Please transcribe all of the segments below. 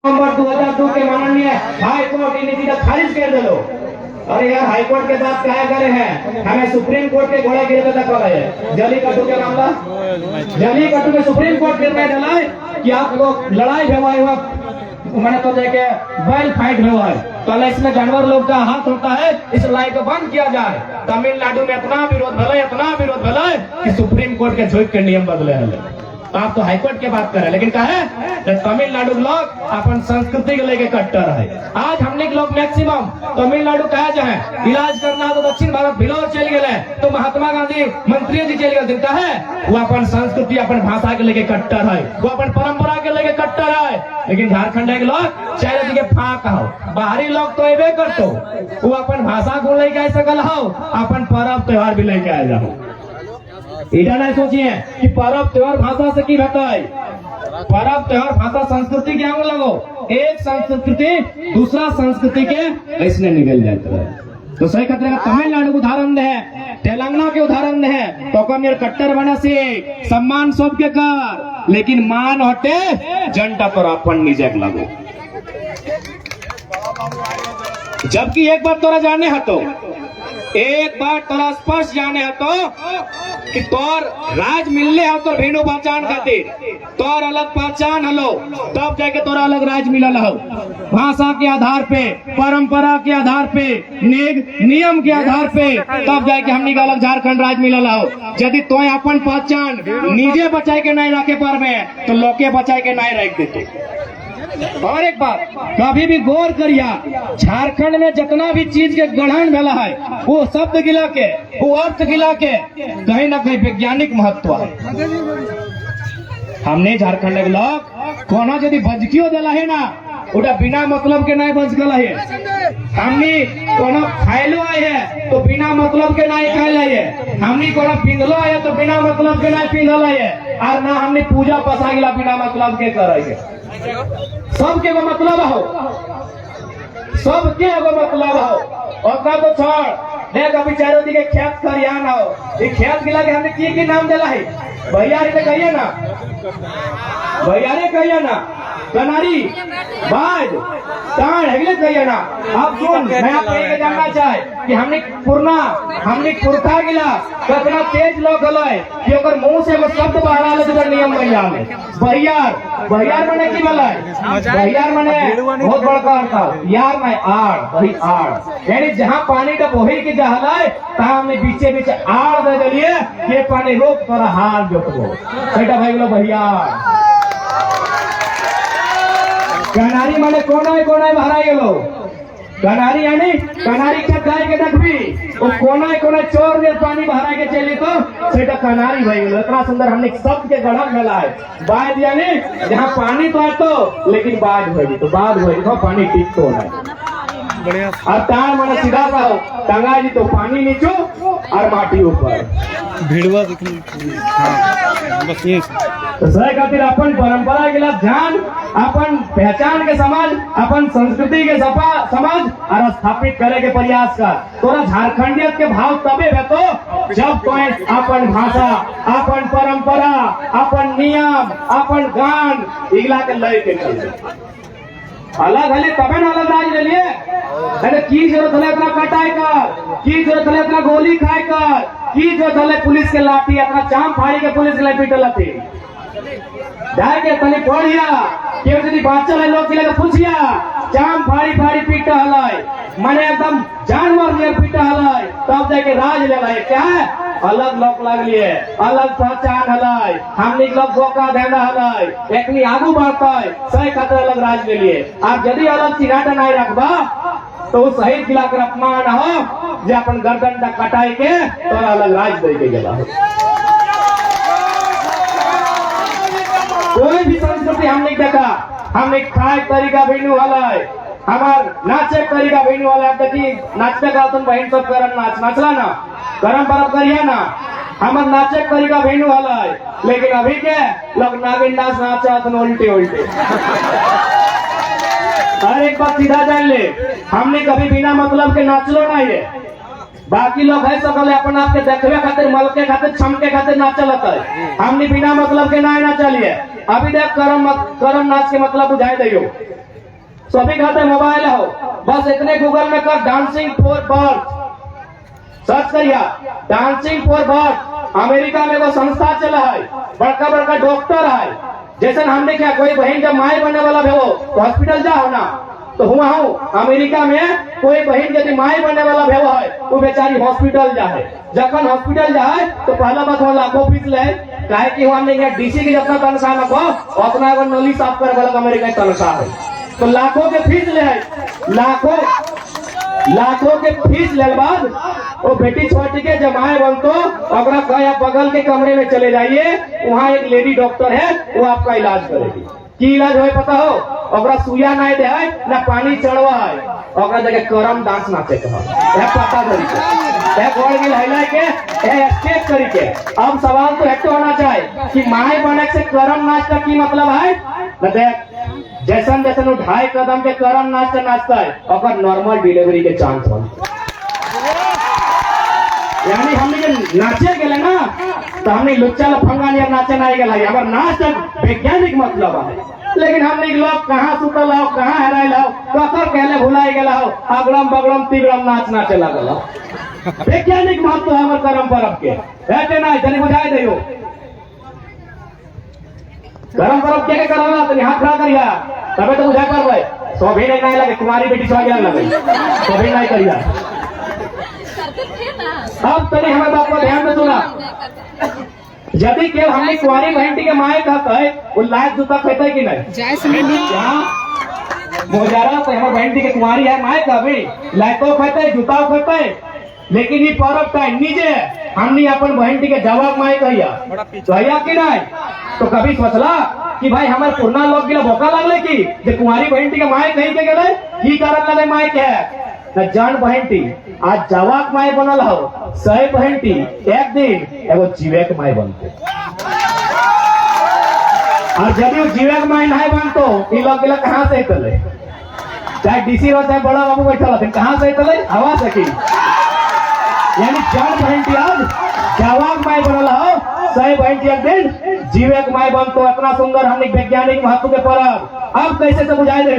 नवंबर 2002 के माननीय high court की नीति का खारिज कर दो। अरे यार हाई कोर्ट के बाद क्या करे हैं, हमें सुप्रीम कोर्ट के घोड़े गिरते तक है जलीकट्टू के मामला। जलीकट्टू में सुप्रीम कोर्ट निर्णय डाला है कि आप लोग लड़ाई भेवाई हुआ मैंने तो देखे बैल फाइट हुआ है, तो इसमें जानवर लोग का हाथ होता है, इस लड़ाई को बंद किया जाए। तमिलनाडु में इतना विरोध भला कि सुप्रीम कोर्ट के झोंक के नियम बदले हैं। तो आप तो हाईकोर्ट की बात कर रहे हैं, लेकिन क्या है तमिलनाडु लोग अपन संस्कृति को लेके कट्टर है। आज हमने लोग मैक्सिमम तमिलनाडु कहा जाए इलाज करना तो दक्षिण भारत भिलोर चल गए, तो महात्मा गांधी मंत्री जी चल गए है, वो अपन संस्कृति अपन भाषा के लेके कट्टर है, वो अपन परंपरा के लेके कट्टर है। लेकिन झारखंड के लोग चाहे जी के फाक हो, बाहरी लोग तो एबे करतो, वो अपन भाषा को लेके आ सकल हो, अपन पर्व त्योहार भी लेके आ जाओ। इधर नहीं सोचिए कि पर्व त्योहार भाषा से की रहता है। पर्व त्योहार भाषा संस्कृति के आगे लगो, एक संस्कृति दूसरा संस्कृति के ऐसे निकल जाता है। तो सही खतरे का तमिलनाडु उदाहरण है, तेलंगाना के उदाहरण है, तो कम कट्टर बना से सम्मान सबके कर, लेकिन मान हटे जनता पर अपन निजे लगो। जबकि एक बार तोरा जाने हतो, एक बार तोरा स्पष्ट जाने हतो कि तोर राज मिलने हो तो भेड़ो पहचान खातिर तोर अलग पहचान हलो, तब जाके तोरा अलग राज मिलल हो। भाषा के आधार पे, परंपरा के आधार पे, नियम के आधार पे, तब जाके हमनी का अलग झारखंड राज मिलल हो। यदि तो अपन पहचान निजे बचाए के नहीं रखे पर में, तो लोके बचाए के नहीं रख देते। और एक बात कभी भी गौर करिया, झारखंड में जितना भी चीज के ग्रहण भेला है, वो शब्द गिला के, वो अर्थ गिला के कहीं ना कहीं वैज्ञानिक महत्व है। हमने झारखंड के लोग कोना यदि भजकियो दिला है ना, उड़ा बिना मतलब के नहीं बजकल है। हमने कोनो खाइलो आए है तो बिना मतलब के नहीं खाइल है, हमने कोनो पिंधलो आए तो बिना मतलब के नहीं पिंधल है, और ना हमने पूजा पसा गिला बिना मतलब के करे। सबके को मतलब हो, सबके को मतलब हो। और का तो छोड़ देख अभी चारों दिखे खेत खरियान हो, ये खेत गिला के हमने की नाम दिला है, भैया रे कहिए ना, भैया रे कहिए ना, कनारी बाज ताड़ हेगले कहिए ना। आप सुन, मैं आपको ये जानना चाहे कि हमने पुरखा गिला कितना तेज लोग हलाए कि ओकर मुंह से वो शब्द बाहर आले तो नियम बन जाले। बहियार मने की बलाय, बहियार मने बहुत बड़का अर्थ, यार मैं आड़ वही आड़, यानी जहाँ पानी का बोही की जहलाए तहाँ हमने बीचे बीचे आड़ दे दिए, ये पानी रोक तोरा हाल जोतबो बेटा भाई बोलो बहियार। कनारी माने कोनाय भराई गेलो, कनारी यानी कनारी के गाय के देखबी वो कोनाय चोर दे पानी भरा के चली तो सेटा कनारी भाई गेलो। इतना सुंदर हमने शब्द के गढ़ मिला है। बाज यानी जहाँ पानी तो आतो लेकिन बाज होगी तो बाज होगी तो पानी टिक तो है। और तार माने सीधा रहो, टंगा जी तो पानी नीचो और माटी ऊपर भिड़वा बस ये। तो सही खातिर अपन परंपरा के लिए ध्यान, अपन पहचान के समाज, अपन संस्कृति के समाज और स्थापित करे के प्रयास कर। तोरा झारखंडियत के भाव तबे है तो जब तो अपन भाषा, अपन परंपरा, अपन नियम, अपन गान इगला के लय के चल अलग हले तबे न अलग राज ले लिए। अरे की जरूरत है इतना कटाई कर, की जरूरत है इतना गोली खाए कर, की जरूरत है पुलिस के लाठी इतना चाम फाड़ी के पुलिस के पीटल थी जाके तनी पढ़िया केव यदि बाचल है लोग के लिए पूछिया चाम फाड़ी पीटा हलाय माने एकदम जानवर नियर पीटा हलाय, तब जाके राज ले लाए। क्या है अलग लोग लग लिए, अलग पहचान हलाय, हमने लोग बोका देना हलाय, एकनी आगू बढ़ता है सही खातिर अलग राज ले लिए। आप यदि अलग चिराटा नहीं रखबा तो शहीद किला कर अपमान हो जे अपन गर्दन कटाई के तो अलग राज दे के गेला हो। कोई भी संस्कृति हमने देखा, हमने खाए तरीका भेनू वाला है, हमार नाचे तरीका भेनू वाला है। देखिए नाचते का तुम बहन सब करम नाचला ना, करम परम करिए ना, हमार नाचे तरीका भेनू वाला है। लेकिन अभी के लोग नागिन डांस नाचा तो उल्टे हर एक बात सीधा जान ले, हमने कभी बिना मतलब के नाचलो नहीं है। बाकी लोग है सकल अपन आपके देखवे खातिर मलके खातिर छमके खातिर नाच चलत है। हमने बिना मतलब के ना चलिए। अभी देख करम नाच के मतलब बुझाई दियो। सभी खाते मोबाइल हो, बस इतने गूगल में कर डांसिंग फॉर बर्ड्स सर्च करिए। डांसिंग फॉर बर्ड्स अमेरिका में वो संस्था चला है, बड़का बड़का डॉक्टर है। जैसे हमने क्या कोई बहन जब माए बनने वाला है वो तो हॉस्पिटल जाओ ना, तो हुआ हूँ अमेरिका में कोई बहन यदि माए बनने वाला भेव है वो बेचारी हॉस्पिटल जाए। जखन हॉस्पिटल जाए तो पहला बात वहाँ लाखों फीस ले, काहे कि वहाँ नहीं डीसी की जितना तनख्वाह न को उतना एगो नली साफ करे वाला अमेरिका की तनख्वाह है, तो लाखों के फीस ले है। लाखों के फीस ले बाद वो बेटी छोटी के जमाए बनतो अगरा कहा बगल के कमरे में चले जाइए, वहाँ एक लेडी डॉक्टर है वो आपका इलाज करेगी। की इलाज हो पता हो? अगरा सुइया नहीं दे है ना पानी चढ़वा है, अगरा जगह करम डांस नाचे कहा पता तरीके गोड़ गिल हिला के स्टेप करके। अब सवाल तो एक होना चाहिए कि माए बने से करम नाच का की मतलब है न? देख जैसन जैसन 2.5 कदम के करम नाचता है और नॉर्मल डिलीवरी के चांस हो। यानी हमने नाचे गए ना तो हमने लुच्चा लफंगा नियर नाचे नहीं गए, अगर नाच तक वैज्ञानिक मतलब है। लेकिन हमने लोग कहाँ सुतल हो, कहाँ हराइल हो, ककर कहले भुलाई गला हो, अगड़म बगड़म तिगड़म नाच नाचे लगल हो। वैज्ञानिक महत्व है हमारे करम परब के, ऐसे ना जनी बुझाई दियो। करम परब क्या करना तो हाथ खड़ा करिया तबे तो बुझा कर भाई सोभी नहीं लगे, तुम्हारी बेटी सो गया लगे सोभी नहीं करिया। अब तने हमारे बाप को ध्यान में सुना, यदि केवल हमने कुंवारी बहन के माए कहता है वो लायक जूता कहता है कि नहीं? मोजारा तो हमारे बहन के कुंवारी है माए कभी लायको कहता है जूता कहता है, लेकिन ये परब का नीचे हमने अपन बहन के जवाब माए कहिया कहिया कि नहीं? तो कभी सोचला कि भाई हमारे पुरना लोग गिला भोका लगले कि कुंवारी बहन के माए कहीं के गए की कारण लगे माए के न जान बहनटी आज जवाक माए बनल हो, सही बहनटी एक दिन एगो जीवेक माए बनते। और जब वो जीवेक माए नहीं बनतो ये लोग गिला कहाँ से चले, चाहे डीसी हो चाहे बड़ा बाबू बैठा थे कहाँ से चले हवा से की। यानी जान बहनटी आज जवाक माए बनल हो, सही बहनटी एक दिन जीवेक माए बनतो। इतना सुंदर हमने वैज्ञानिक महत्व के परब अब कैसे से बुझाई दे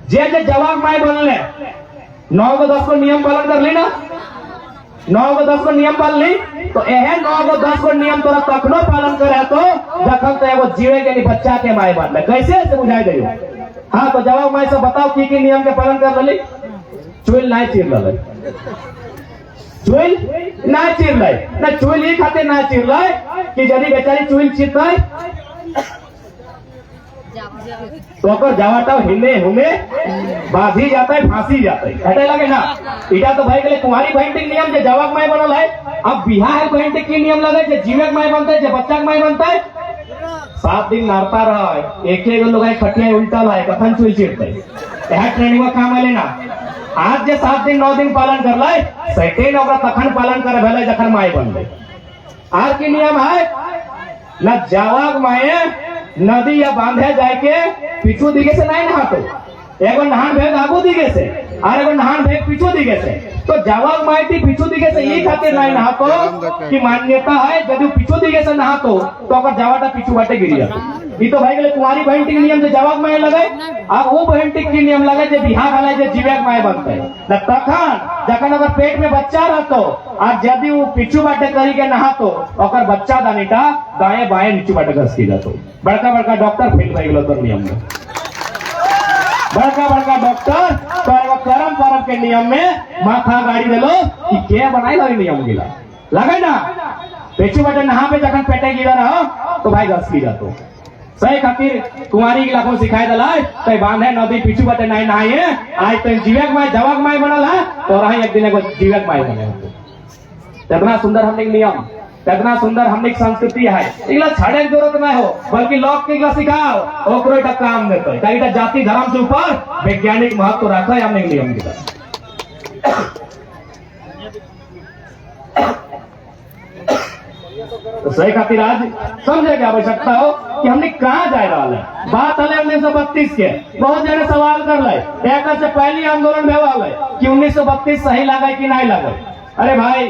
जे जवाक माए बनले 9 को 10 को नियम पालन कर ली ना, 9 को 10 को नियम पालन ली तो यह 9 को 10 को नियम तोरा तखनो पालन करे तो जखन तो एगो जीवे के बच्चा के माए बनले कैसे से बुझाई दे। हाँ तो जवाब माए से बताओ की नियम के पालन कर ली? चुल नहीं चीर लगे, चुल नहीं चीर लै ना, चुल ही खाते ना चीर लै कि यदि बेचारी चुल चीरते तो जावाटा हिने हुमे बाधी जाता है फांसी जाता है हटे लगे ना। इटा तो भाई के कुमारी बहन के नियम जो जवाक माए बनल है, अब बिहार है बहन के नियम लगे जो जीवक माए बनता है, जो बच्चा के माए बनता है 7 दिन नारता रहा एक लोग खटिया उल्टा है कथन चुल चिड़ते ट्रेनिंग काम है ना। आज जो 7 दिन 9 दिन पालन कर लै सेकेंड तखन पालन करे भले जखन माए बन। आज की नियम है न जवाक माए नदी या बांधे जाके पीछू दिगे से नहीं नहातो, एगो नहान भेग आगू दिगे से और एगो नहान भेग पीछू दिगे से। तो जवाब माइटी पीछू दिगे से ये खातिर नहीं नहातो कि मान्यता है यदि पीछू दिगे से नहातो तो अगर जवाटा पीछू बाटे गिरी जातो। ये तो भाई कुमारी बहन के नियम जो जवाब माए लगे, अब वो बहन के नियम लगे जो बिहार वाला जो जीवक माए बनते है तखन जखन अगर पेट में बच्चा रहतो और यदि वो पीछू बाटे करी के नहातो और बच्चा दानीटा दाएं बाएं नीचू बाटे घस के जातो। बड़का बड़का डॉक्टर फेल हो गए नियम में, बड़का बड़का डॉक्टर तो करम परब के नियम में माथा गाड़ी दिलो कि क्या बनाई लगे नियम गिला लगे ना। पेचू बटे नहा पे जखन पेटे गिरा रहो तो भाई घस की जातो। सही खातिर कुमारी गिला को सिखाई दिला तो बांधे नदी पीछू बटे नहीं नहाइए। आज तो जीवक माए जवाक माए बनल है तो रही एक दिन एगो जीवक माए बने। इतना सुंदर हमने नियम, इतना सुंदर हमने संस्कृति है, इगला छाड़े की जरूरत नहीं हो बल्कि लोग के सिखाओ ओकरो इटा काम देते कई जाति धर्म से ऊपर वैज्ञानिक महत्व रखा है हमने नियम के। तो सही खातिर आज समझे की आवश्यकता हो कि हमने कहाँ जा रहा है। बात है 1932 के, बहुत जने सवाल कर ले से पहले आंदोलन भेवा कि 1932 सही लगे कि नहीं लगे। अरे भाई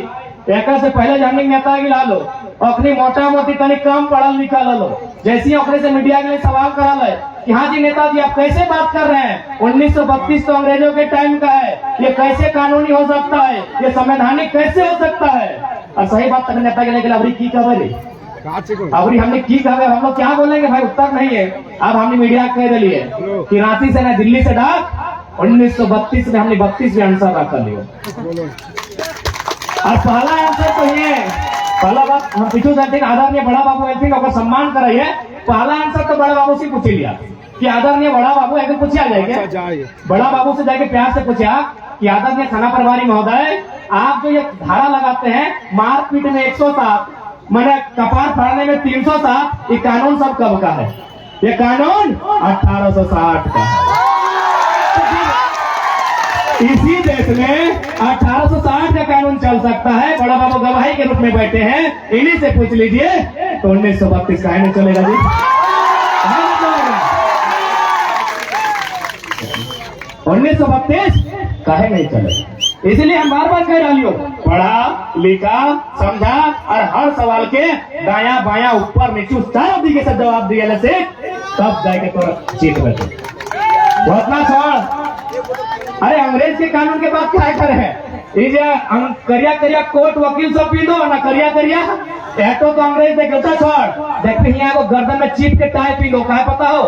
एक से पहले जाने नेता गिला लो, अपनी मोटा मोटी तनी कम पढ़ल लिखल लो, जैसी अपने से मीडिया के लिए सवाल करा ले कि हाँ जी नेताजी आप कैसे बात कर रहे हैं, 1932 तो अंग्रेजों के टाइम का है, ये कैसे कानूनी हो सकता है, ये संवैधानिक कैसे हो सकता है। और सही बात तक नेता के लेकिन अभी की खबर अभी हमने की खबर, हम लोग क्या बोलेंगे भाई, उत्तर नहीं है। अब हमने मीडिया कह दिली है कि रांची से ना दिल्ली से डाक 1932 में हमने 32 में आंसर रखा लियो। और पहला आंसर तो ये पहला बात हम पीछू जानते आदरणीय बड़ा बाबू एलपी का सम्मान कराइए। पहला आंसर तो बड़ा बाबू से पूछ लिया कि आदरणीय बड़ा बाबू ऐसे पूछा जाएगा, बड़ा बाबू से जाके प्यार से पूछा कि आदरणीय थाना प्रभारी महोदय आप जो ये धारा लगाते हैं मारपीट में 107, मैंने कपार फाड़ने में 307, ये कानून सब कब का है? ये कानून 1860 का है। इसी देश में 1860 का कानून चल सकता है। बड़ा बाबू गवाही के रूप में बैठे हैं, इन्हीं से पूछ लीजिए तो 1932 का नहीं चलेगा जी, 1932 काहे नहीं चलेगा। इसलिए हम बार बार कह रही हूँ, पढ़ा लिखा समझा और हर सवाल के दाया बाया ऊपर नीचे चारों दिखे से जवाब दिए से तब जाके तो जीत बैठे। बहुत ना छोड़, अरे अंग्रेज के कानून के बाद क्या करे, करिया करिया कोर्ट वकील सब पी दो ना, करिया करिया एटो तो अंग्रेज देख छोड़ देख यहाँ को गर्दन में चीप के टाई पी लो, क्या पता हो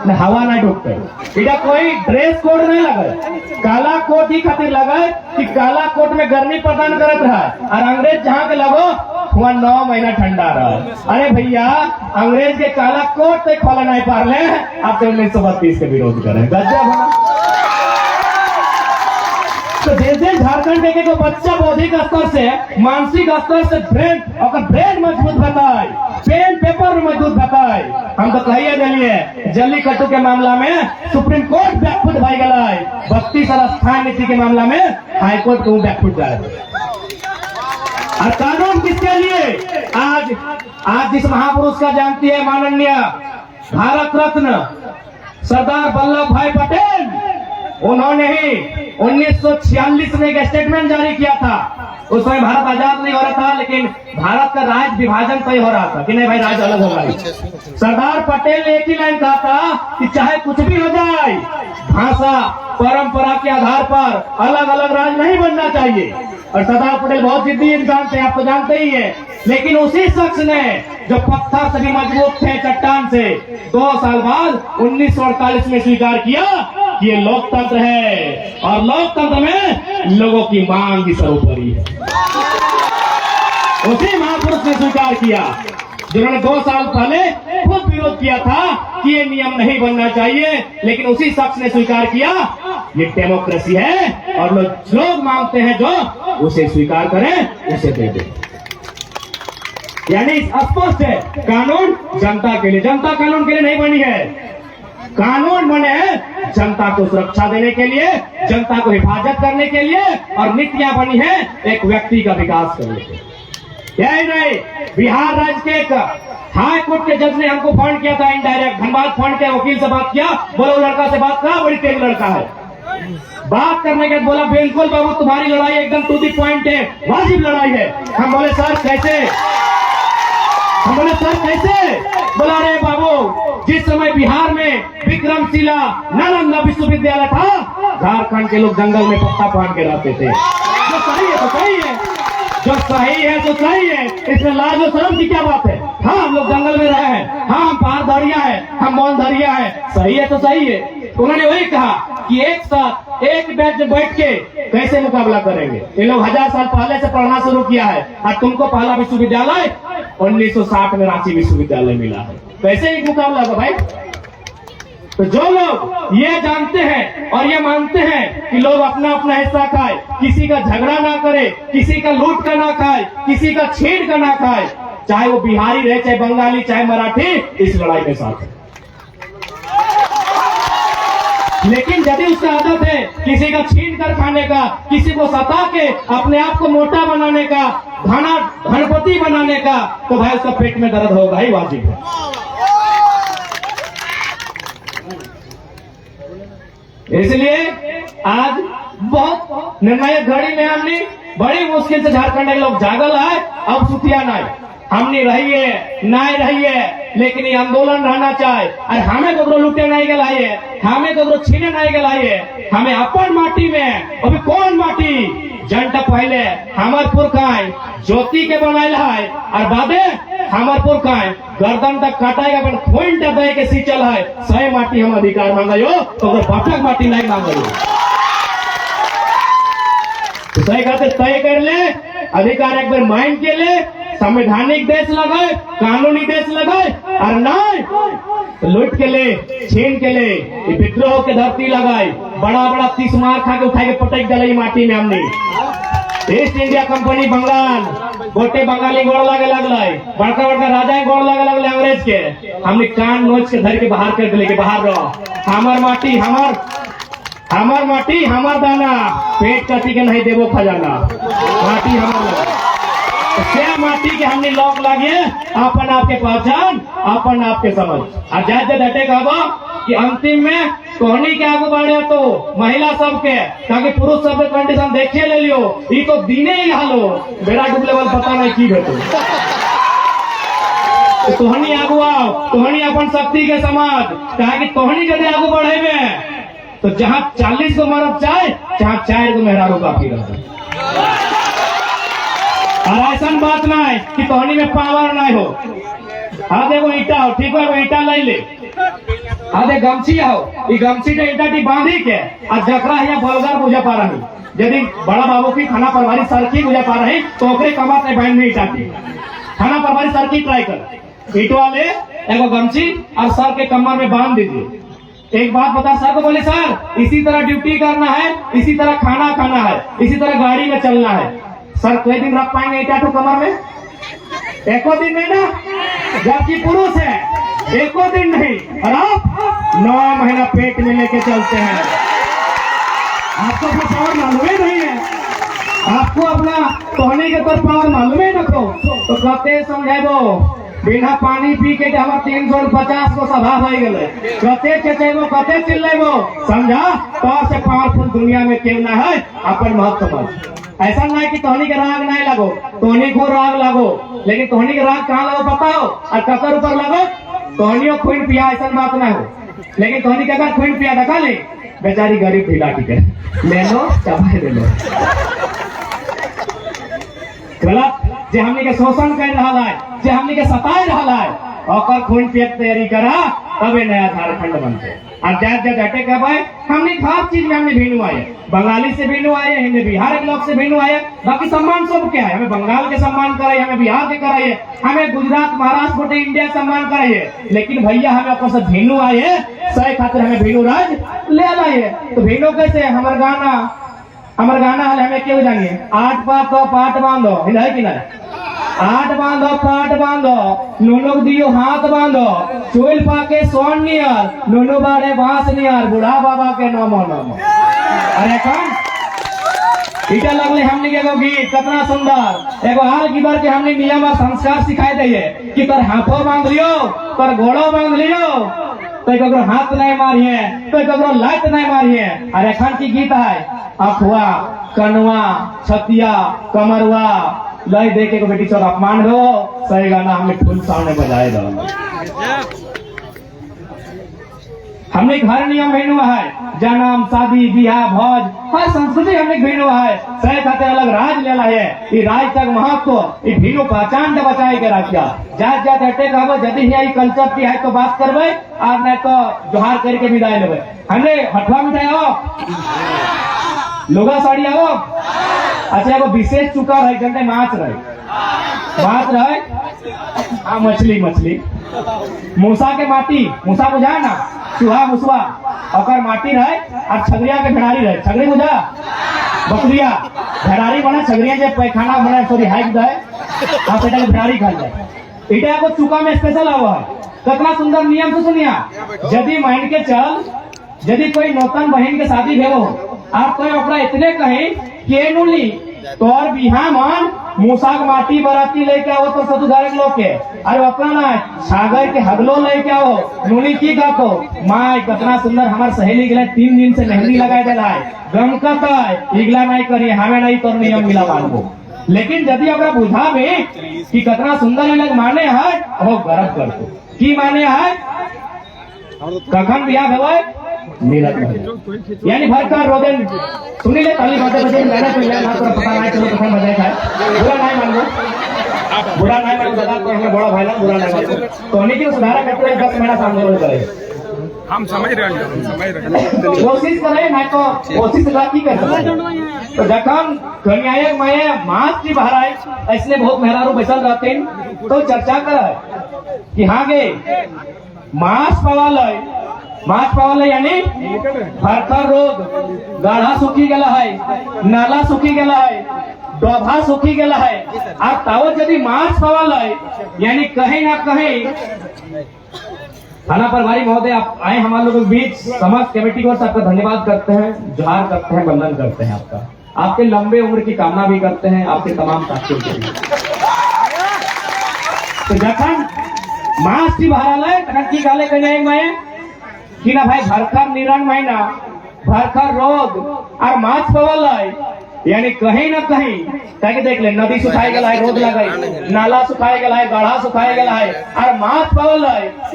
न हवा ना डूबते। इधर कोई ड्रेस कोड नहीं लगे, काला कोट ही खातिर लगे कि काला कोट में गर्मी प्रदान करत रहा, और अंग्रेज जहाँ के लगो वहाँ 9 महीना ठंडा रहा। अरे भैया अंग्रेज के काला कोट तक खोला नहीं पार ले, आप तो 1932 के विरोध करें, गजब है। तो जैसे झारखंड के तो बच्चा बौद्धिक स्तर से मानसिक स्तर से ब्रेन मजबूत बताए, पेन पेपर मजबूत बताए। हम तो कहिए जलिए जल्लीकट्टू के मामला में सुप्रीम कोर्ट बैकफुट भाई गलाए, 32 और स्थायी नीति के मामला में हाईकोर्ट को बैकफुट जाए। और कानून किसके लिए? आज जिस महापुरुष का जानती है माननीय भारत रत्न सरदार वल्लभ भाई पटेल, उन्होंने ही 1946 में एक स्टेटमेंट जारी किया था। उस समय भारत आजाद नहीं हो रहा था, लेकिन भारत का राज्य विभाजन तय हो रहा था कि नहीं भाई राज्य अलग होगा। सरदार पटेल ने एक ही लाइन कहा था कि चाहे कुछ भी हो जाए, भाषा परंपरा के आधार पर अलग अलग राज्य नहीं बनना चाहिए। और सरदार पटेल बहुत जिद्दी इंसान थे, आप तो जानते ही है। लेकिन उसी शख्स ने जो पत्थर से भी मजबूत थे चट्टान से, 2 साल बाद 1948 में स्वीकार किया कि ये लोकतंत्र है और लोकतंत्र में लोगों की मांग ही सर्वोपरि है। उसी महापुरुष ने स्वीकार किया जिन्होंने 2 साल पहले खुद विरोध किया था कि ये नियम नहीं बनना चाहिए, लेकिन उसी शख्स ने स्वीकार किया ये डेमोक्रेसी है और लोग मांगते हैं जो उसे स्वीकार करें उसे दे दें। यानी स्पष्ट है, कानून जनता के लिए, जनता कानून के लिए नहीं बनी है। कानून बने हैं जनता को सुरक्षा देने के लिए, जनता को हिफाजत करने के लिए, और नीतियां बनी है एक व्यक्ति का विकास करने के लिए। यही नहीं, बिहार राज्य के एक हाई कोर्ट के जज ने हमको फोन किया था इनडायरेक्ट, धनबाद फोन के वकील से बात किया, बोलो लड़का से बात करा, बड़ी तेज लड़का है। बात करने के बाद बोला बिल्कुल बाबू तुम्हारी लड़ाई एकदम टू दी पॉइंट है, वाजिब लड़ाई है। हम बोले सर कैसे? हम बोले सर कैसे? बोला रे बाबू जिस समय बिहार में विक्रमशिला नालंदा विश्वविद्यालय था, झारखंड के लोग जंगल में पत्ता पान के रहते थे। जो सही है तो सही है, जो सही है तो सही है, इसमें लाज और शर्म की क्या बात है? हाँ हम लोग जंगल में रहे हैं, हाँ हम पहाड़धरिया है, हम मौनधरिया है, सही है तो सही है। तो उन्होंने वही कहा कि एक साथ एक बेंच में बैठ के कैसे मुकाबला करेंगे? ये लोग 1000 साल पहले से पढ़ना शुरू किया है और तुमको पहला विश्वविद्यालय 1960 में रांची विश्वविद्यालय मिला है, कैसे एक मुकाबला होगा भाई? तो जो लोग ये जानते हैं और ये मानते हैं कि लोग अपना अपना हिस्सा खाए, किसी का झगड़ा ना करे, किसी का लूट का ना खाए, किसी का छीन का ना खाए, चाहे वो बिहारी रहे, चाहे बंगाली, चाहे मराठी, इस लड़ाई में साथ है। लेकिन यदि उसका आदत है किसी का छीन कर खाने का, किसी को सता के अपने आप को मोटा बनाने का, धनपति बनाने का, तो भाई उसका पेट में दर्द होगा ही वाजिब है। इसलिए आज बहुत निर्णायक घड़ी में हमने बड़ी मुश्किल से झारखंड के लोग जागल है। अब सुतिया नहीं, हमने रहिए नहीं रहिए, लेकिन ये आंदोलन रहना चाहिए। और हमें कबरो लुटे नहीं गलाइए, हमें कबरो छीने नहीं गलाइए। हमें अपन माटी में, अभी कौन माटी जनता पहले हमार पुरखाएं ज्योति के बनाए है, और बादे हमार पुरखाएं गर्दन तक काटाएगा पर खून दे के सींचल है। सही माटी हम अधिकार मांगो तो बाटक माटी नहीं मांगो। तो सही कहते तय कर ले, अधिकार एक बार मांग के ले, संवैधानिक देश लगाए, कानूनी देश लगाए, और नहीं तो लूट के ले, छीन के ले, विद्रोह के धरती लगाए, बड़ा बड़ा 30 मार खा के उठा के पटक डाले माटी में। हमने ईस्ट इंडिया कंपनी बंगाल गोटे बंगाली गोड़ लगे लगल, बड़का बड़का राजा गोड़ लगे लगल अंग्रेज के। हमने कान नोच के धर के बाहर कर दिले कि बाहर रहो, हमार माटी हमार माटी हमार दाना, पेट कटी के नहीं देवो खजाना, माटी हमार क्या माटी के हमने लॉक लागे अपन आपके पहचान, अपन आपके समझ। और जाते डटे कहबो कि अंतिम में कोहनी के आगू बढ़े तो महिला सबके, ताकि पुरुष सब कंडीशन देखे ले लियो, ये तो दिने ही हालो बेड़ा डूबले वाल पता नहीं की भेटो। तोहनी आगू आओ, तोहनी अपन शक्ति के समाज, कहा कि तोहनी यदि आगू बढ़े में तो जहाँ 40 को मरद चाहे, जहाँ 4 को मेहरारू काफी रहता। और ऐसा बात ना है कि तोहनी में पावर नहीं हो। हाँ देखो ईटा हो, ठीक है, वो ईटा ले ले। हाँ देख गमछी हो, ये गमछी के ईटा की बांधी के और जकरा यहाँ बलगर बुझा पा रही। यदि बड़ा बाबू की थाना प्रभारी सरकी बुझा पा रही तो ओकरे कमा के बैंड में ईटा की थाना प्रभारी सरकी ट्राई कर, ईटवा ले एगो गमछी और सर के कमर में बांध दीजिए। एक बात बता सर को, बोले सर इसी तरह ड्यूटी करना है, इसी तरह खाना खाना है, इसी तरह गाड़ी में चलना है। सर कोई दिन रख पाएंगे ईटा तो कमर में? एको दिन नहीं ना, जबकि पुरुष है एको दिन नहीं, और आप 9 महीना पेट में लेके चलते हैं। आपको अपना पावर मालूम ही नहीं है, आपको अपना सोने के तो पावर मालूम ही रखो। तो कहते समझे दो बिना पानी पी के हमारे 350 को सभा हो गए, कते चेचेबो कते चिल्लेबो, समझा तो से पावरफुल दुनिया में क्यों ना है अपन महत्व समझ। ऐसा नहीं कि तोहनी के राग नहीं लगो, तोहनी को राग लगो, लेकिन तोहनी के राग कहाँ लगो बताओ, और ककर ऊपर लगो। तोहनियों खून पिया ऐसा बात ना हो, लेकिन तोहनी के अगर खून पिया देखा ले बेचारी गरीब ढीला टिके ले लो चबाई ले लो। गलत जे हमने के शोषण कर रहा है, जे हमने के सताए रहा है, और खून पिया तैयारी करा तबे नया झारखंड बनते। और जात जात हटे क्या भाई, हमने हर चीज में हमने भिन्न आए, बंगाली से भिन्न आए, हमें बिहार के लोग से भिन्न आए। बाकी सम्मान सब क्या है, हमें बंगाल के सम्मान कराइए, हमें बिहार के कराइए, हमें गुजरात महाराष्ट्र गोटे इंडिया सम्मान कराइए, लेकिन भैया हमें आपको सब भिन्न आए सही खातिर हमें भिन्न राज ले लाइए। तो भिन्नो कैसे हमारे गाना हाल हमें क्यों जानिए, 8 पात तो पाट बांधो है कि नहीं, 8 बांधो पाट बांधो, नूनो दियो हाथ बांधो, चोल पाके सोन नियर, नूनो बाड़े बांस नियर, बुढ़ा बाबा के नमो नमो। अरे कौन ईटा लगले हमने के एगो गीत कितना सुंदर, एगो हाल की बार के हमने नियम और संस्कार सिखाए दिए कि तर हाथों बांध लियो, तर घोड़ो बांध लियो, तो ककरो हाथ नहीं मारिए, तो ककरो लात नहीं मारिए। और एखन की गीत है अखुआ कनुआ छतिया कमरुआ लय दे के बेटी सब अपमान हो, सही गाना हमें फुल सामने बजाए दो। हमने घर नियम भिन्न है, जन्म शादी बियाह भोज हर संस्कृति हमने भिन्न है, सही खाते अलग राज लेला है, ये राज तक महत्व ये भिन्न पहचान के बचाए के रखिया। जात जात हटे कहबो यदि यहाँ कल्चर की है तो बात करबे, और नहीं तो जोहार करके विदाई लेबे। हमने हटवा मिठाई आओ, लोगा साड़ी आओ, अच्छा एगो विशेष चुका रहे घंटे माछ रहे हाँ मछली मूसा के माटी, मूसा बुझा ना चूहा मुसवा और माटी रहे, और छगरिया के भेड़ारी रहे, छगरी बुझा बकरिया भेड़ारी बना, छगरिया जब पैखाना बना सॉरी हाइक दे आप बेटा भेड़ारी खा जाए। इटा को चुका में स्पेशल हुआ है, कितना सुंदर नियम तो सुनिया। यदि मान के चल यदि कोई नौतन बहन के शादी भेलो आप कोई ओकरा इतने कहे के नुली तोर बिहा मान मूसाक माटी बराती लेके आओ तो सतुधारक लोग के अरे अपना ना सागर के हगलो लेके आओ नूनी की गातो माय कितना सुंदर हमार सहेली के 3 दिन से मेहंदी लगाए दिला है गम का इगला नहीं करिए हमें नहीं तो नियम मिला मानबो लेकिन यदि अगर बुझा में कि कितना सुंदर अलग माने है वो गर्व कर दो की माने है कखन बिया भेवे नीरज यानी भर का रोदन सुनी ले ताली बातें बजे मैंने तो यार ना तो पता नहीं चलो कखन बजाए था बुरा नहीं मान लो बुरा नहीं मान दादा तो हमें बड़ा भाई ना बुरा नहीं मान लो तो उन्हीं की सुधारा करते हैं 10 महीना सामने रोज करे हम समझ रहे हैं कोशिश करे मैं तो कोशिश की कर तो जखन कन्यायक माये मास की बहराए ऐसे बहुत मेहरारू बैसल रहते तो चर्चा करे कि हाँ गे मास पवाल यानी भरकर रोग गाढ़ा सूखी गला है नाला सूखी गला है डोभा सूखी गला है और तावत यदि मास पवाल यानी कहीं ना कहीं थाना प्रभारी महोदय आप आए हमारे लोगों के बीच समाज कमेटी को आपका धन्यवाद करते हैं जोहार करते हैं वंदन करते हैं आपका आपके लंबे उम्र की कामना भी करते हैं आपके तमाम साथियों के लिए तो जखन मास की बहरालय तखन की गाले कन्या माये कि ना भाई भरखर निरण महीना भरखर रोग और माछ पवल यानी कहीं ना कहीं ताकि देख ले नदी सुखाए गला है रोड लगाई नाला सुखाए गला है गाढ़ा सुखाए गला है और माछ पवल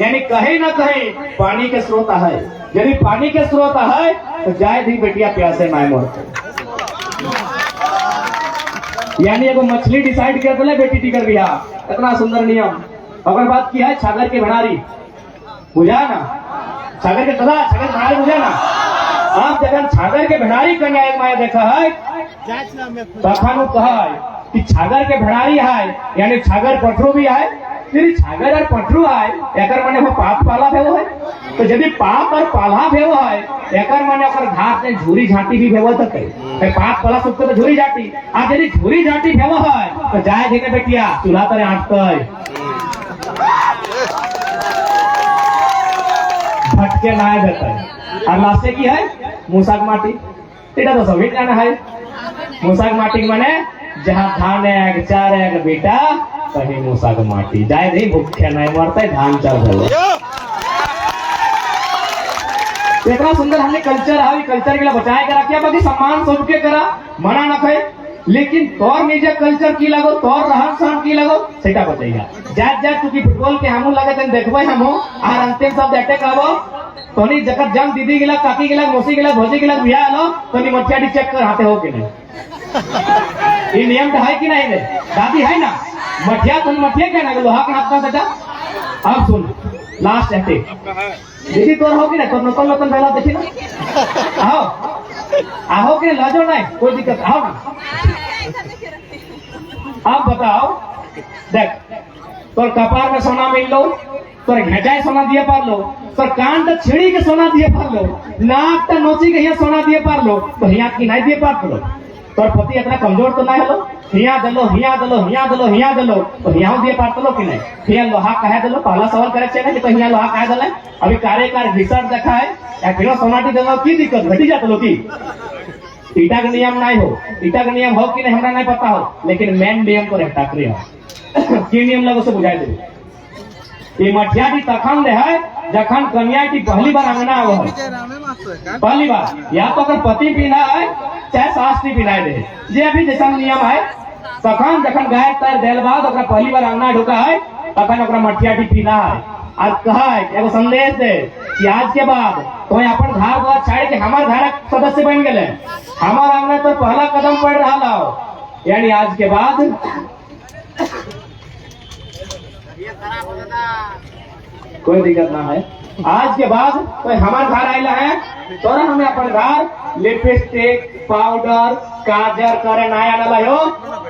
यानी कहीं ना कहीं पानी के स्रोत है यदि पानी के स्रोत है तो जाए दी बेटिया प्यासे माए मरते यानी एगो मछली डिसाइड कर दिले बेटी टिकर बिया इतना सुंदर नियम अगर बात की है छागर के भंडारी बुझा ना छागर के तदा छागर भंडारी बुझा ना आप जगह छागर के भंडारी कन्या एक माया देखा है तखन कहा कि छागर के भंडारी है यानी छागर पटरू भी है यदि छागर और पटरू है एकर माने वो पाप पाला भेवो है तो यदि पाप और पाला भेवो है एकर माने ओकर घाट में झूरी झाटी भी भेवो तो कई पाप पाला सुख तो झूरी झाटी आ यदि झूरी झाटी भेवो है तो जाए देने बेटिया चूल्हा तरे आटतय भटके ना देता और लास्टे की है मूसाक माटी এটা तो सभी जाना है मूसाक माटी माने जहाँ धान एक चार एक बेटा कहीं मूसाक माटी जाए नहीं भूखे नहीं मरते धान चार भले इतना सुंदर हमने कल्चर है कल्चर के लिए बचाए करा क्या बाकी सम्मान सबके करा मना न खे लेकिन तोर निजे कल्चर की लगो तोर रहन सहन की लगो सेटा बताइएगा जात जात चूंकि फुटबॉल के हमू लगे तन देखबे हमू और अंतिम शब्द एटे कहबो तोनी जकर जम दीदी गिला काकी गिला मौसी गिला भौजी गिला बिया आलो तोनी मठियाडी चेक कर हाथे हो के नहीं ये नियम है कि नहीं रे दादी है ना मठिया तुम मठिया क्या ना लोहा का हाथ का बेटा अब सुन लास्ट एटे देखी तोर हो कि ना तोर नकल नकल पहला देखी ना आओ आओ के लाजो नहीं कोई दिक्कत आओ ना आप बताओ देख तोर कपार में सोना मिल लो तोर घेटाए सोना दिए पार लो तोर कान तो छिड़ी के सोना दिए पार लो नाक तो नोची के यहाँ सोना दिए पार लो तो यहाँ की नहीं दिए पार लो तोर पति इतना कमजोर तो नहीं हलो हिया दलो हिया दलो हिया दलो हिया दलो तो हिया दिए पार तो लो कि नहीं हिया लोहा कहे दलो पहला सवाल करे चाहिए कि तो हिया लोहा कहे दले अभी कार्यकार घिसर देखा है या फिर सोनाटी दलो की दिक्कत घटी जात लो की ईटा का नियम नहीं हो ईटा का नियम हो कि नहीं हमरा नहीं पता हो लेकिन मेन नियम तो रहता क्रिया की नियम लगो से बुझाई दे ये मठिया की तखन ले है जखन कन्या की पहली बार अंगना आवा है पहली बार या तो अगर पति पीना है चाहे सास भी पिनाए दे ये अभी जैसा नियम है तखन जखन गाय तर देल बाद ओकरा पहली बार अंगना ढुका है तखन ओकरा मठिया की पीना है आज कहा है एगो संदेश दे कि आज के बाद तो अपन घर द्वार छाड़ के हमार घर सदस्य बन गए हमार अंगना तो पहला कदम पड़ रहा लाओ यानी आज के बाद कोई दिक्कत ना है आज के बाद तो हमारे घर आयला है तोरा हमें अपन घर लिपस्टिक पाउडर काजर करे नया आना हो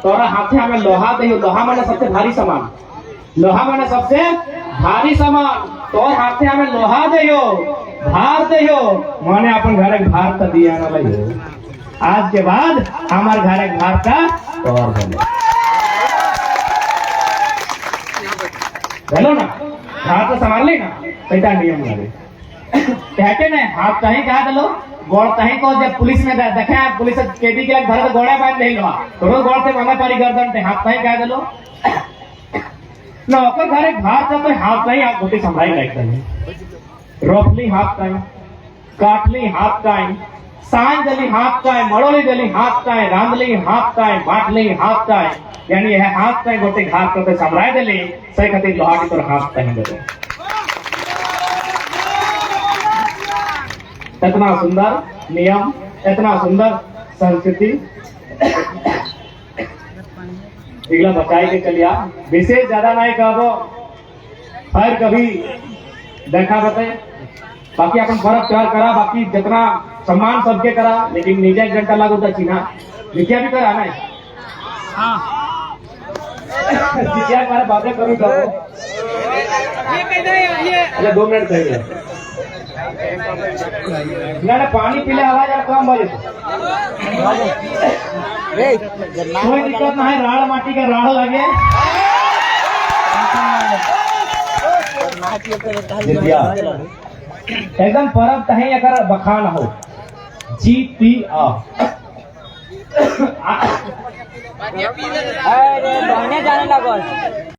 तोरा हाथे हमें लोहा दे लोहा माने सबसे भारी सामान लोहा माने सबसे भारी सामान तोर हाथे हमें लोहा दे भार दे माने अपन घर एक भार तो दिया ना हो आज के बाद हमारे घर एक भार का तोर बने हेलो ना घर तो संभाल ली ना ऐसा नियम लगे कहते ना हाथ कहीं कहा दलो गोड़ कहीं को जब पुलिस में देखा पुलिस केदी के घर तो गोड़ा बांध नहीं लवा तो गोड़ से मांगा पारी गर्दन ते हाथ कहीं कहा दलो ना ओकर घरे भार का तो हाथ कहीं आप गोटी संभाई लाइक दली रोपली हाथ कहीं काटली हाथ कहीं सांझ दली हाथ कहीं मड़ोली दली हाथ कहीं रांधली हाथ कहीं बाटली हाथ कहीं यानी यह हाथ कहीं गोटी घाट को संभाई दली सही खातिर लोहा की तो हाथ कहीं दले इतना सुंदर नियम इतना सुंदर संस्कृति इगला बचाई के चलिया विशेष ज्यादा नहीं कहो हर कभी देखा बताए बाकी अपन फर्क प्यार करा बाकी जितना सम्मान सबके करा लेकिन निजे एक घंटा लागू था चिन्हा जितिया भी करा ना जितिया कर बातें करूँ करो अरे 2 मिनट चाहिए ना पानी पीले आवाज और कम बजे कोई दिक्कत ना है राड़ माटी का राड़ लगे एकदम परब तहे अगर बखान हो GPA अरे जाने लगो